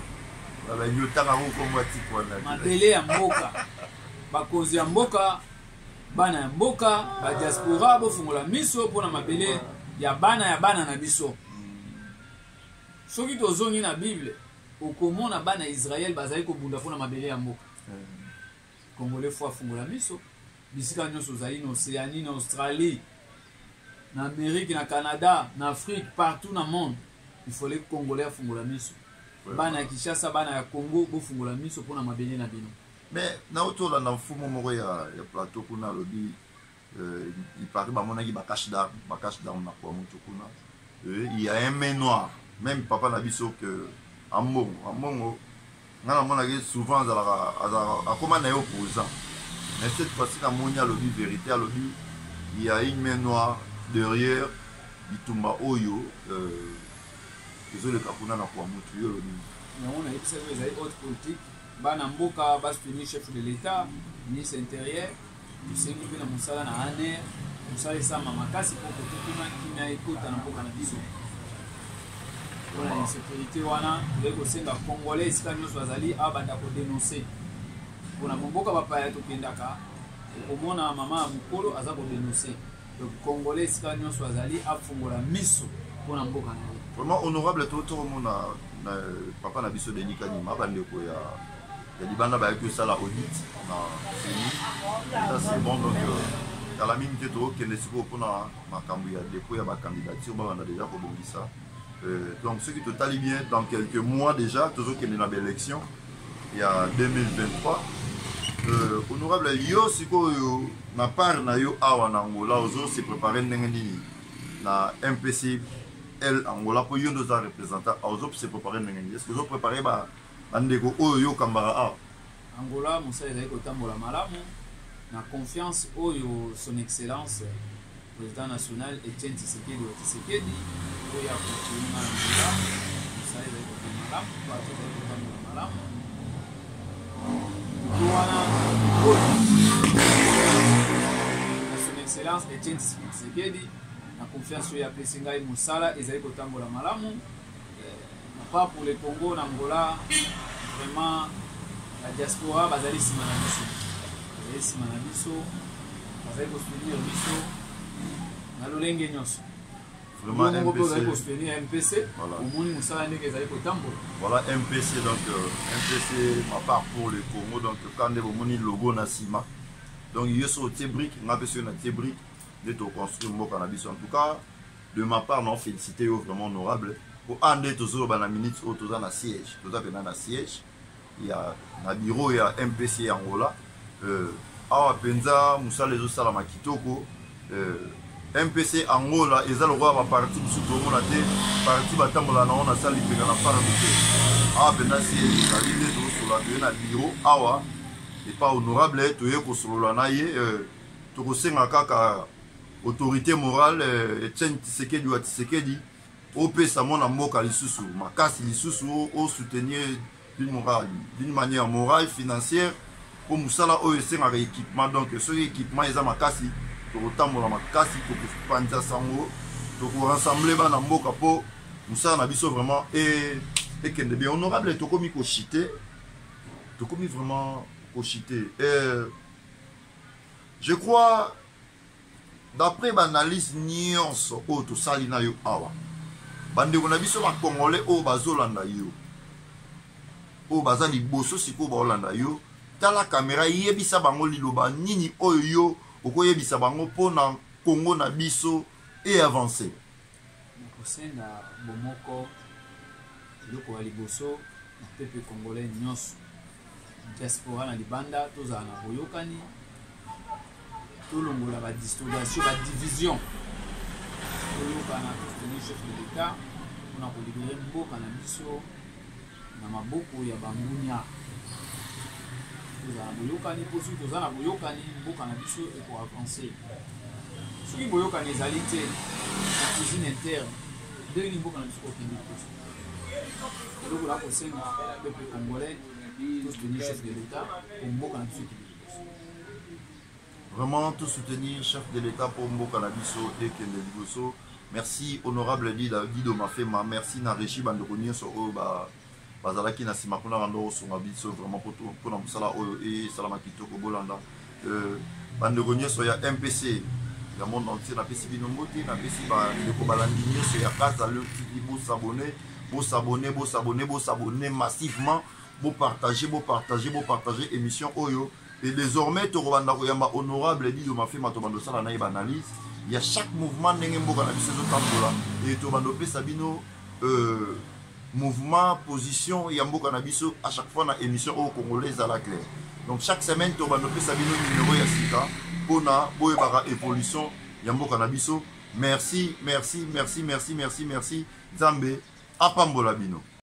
Speaker 2: mabele ya mboka bakonzi ya mboka bana ya mboka badiaspora bofungola miso mpona mabele ya bana na biso soki tozongi na bible okomona bana ya Israel bazali kobunda mpona mabele ya mboka congolais fo afungola miso bisika nyonso ozali na Océanie na Australie na Amérique na Canada na Afrique partout na monde il faut les congolais afungola miso bana ya Kinshasa bana ya Congo bofungola miso mpona mabele na bino
Speaker 1: mais na otola na mfumo moko ya plateau kuna alobi il paraît bamonaki bakache d'arme na kwa mutu kuna il y a un main noir même papa na biso que ambongo ngana monaki souvent azalaka akoma na ye opposant mais cette fois-ci na moni alobi vérité alobi il y a une main noire derrière bitumba oyo ezoleka kuna na kwa mutu yo alobi
Speaker 2: yango na yebisa yo ezali haute politique bana mboka basoutenir chef de l'état ministre intérieur tosengi mpe na mosala na aner mosala esama makasi mpo kotukuna kimia ekota na mboka na biso mpona insécurité wana tozali kosenga congolais esika nyonso azali abanda kodenonse mpona mboka bapaya tokendaka okomona mama ya mokolo aza kodenonse donc congolais esika nyonso azali afungola miso mpona mboka na ye
Speaker 1: vraiment honorable totomona papa na biso Denis Kanima bandeko ya libanda bayaki osala audit na CENI ça c'est bon donc kala mingi te tokende sikoyo mpona makambo ya dépôt ya bacandidature babanda déjà kobongisa donc ceux qui totali bien dans quelques mois déjà tozokende na baélection ya 2023 honorable yo sikoyo na part na yo awa na Angola ozose préparer ndenge nini na MPC L Angola po yo ndoza représentant ozose préparer ndenge nini est-ce que ozo préparer bandeko oyo yo kambara awa
Speaker 2: Angola mosala ezali kotambola malamu na confiance oyo son excellence président national Etienne Tshisekedi wa Tshisekedi oyo akotinga na Angola mosala ezali kotambola malamu bato ezali kotambola malamu wana na son excellence Etienne Tshisekedi na confiance oyo apesi ngai mosala ezali kotambola malamu pas pour le Congo, Angola, vraiment la diaspora, bazali sima na biso. Bazali sima na biso, bazali soutenir biso, na lolenge nyonso.
Speaker 1: Vraiment MPC.
Speaker 2: Bazali soutenir MPC, au moni musala ndenge ezali kotambola.
Speaker 1: Voilà MPC donc MPC ma part pour le Congo donc quand on moni logo na sima. Donc yeso Tébrique, na personne na Tébrique de to construire mboka na biso en tout cas de ma part non féliciter vraiment honorable. Pour ande toujours bana minutes au toza na siège toza pena na siège il y a na bureau ya MPC Angola awa penza musala ezo sala makitoko MPC Angola ezalo kwa ba parti biso to mona te parti batambola na ona sali pena na fara te awa pena siège na linde to sola to na bureau awa et pas honorable to ye ko solola na ye to ko senga kaka autorité morale Etienne Tshisekedi wa Tshisekedi opesa mona mboka lisusu makasi lisusu au soutenir d'une manière morale financière pour musala oyo sengaka équipement donc ce équipement eza makasi tokotambola makasi tokopanza sango tokorassembler bana mboka po musala na biso vraiment ekende bien honorable tokomi kochite tokomi vraiment kochite je crois d'après l'analyse nyonso oyo tosali na yo awa bandeko na biso ba congolais oyo bazolanda yo oyo baza liboso sikoyo baolanda yo tala kamera yebisa bango liloba nini oyo yo okoyebisa bango mpona Congo na biso e avancer
Speaker 2: nakosenga bomoko eloko ya liboso na pepe congolais nyonso diaspora na libanda tozala na boyokani tolongola badistordation badivision toyokana totenir chef de l'état mpona kolibere mboka na biso na maboko ya bangunia tozala na boyokani mpo soki toza na boyokani mboka na biso ekoavance soki boyokani ezali te na cuisine interne ndenge nini mboka na biso kokende liboso eloko na kosenga peuple congolais soutenir chef de l'État pour Mboka na biso ekende liboso.
Speaker 1: Vraiment tout soutenir chef de l'État pour Mboka na biso ekende liboso. Merci honorable Guido Mafema, merci na régie bandeko nyonso oyo bazalaki na nsima mpona bando osonga biso vraiment mpona mosala oyo esalama kitoko bolanda bandeko nyonso ya MPC ya monde entier napesi bino mbote napesi bandeko balandi nyonso ya kasa lotiki bosabone massivement partager émission oyo et désormais tokobanda koyamba honorable Guido Mafema to bando sala na analyse. Il y a chaque mouvement ndenge mboka na biso zotambola et to bando pesa bino mouvement position ya mboka na biso à chaque fois na émission au congolais à la claire. Donc chaque semaine to bando pesa bino numéro ya sika pona boyebaka évolution ya mboka na biso. Merci Nzambe apambola bino.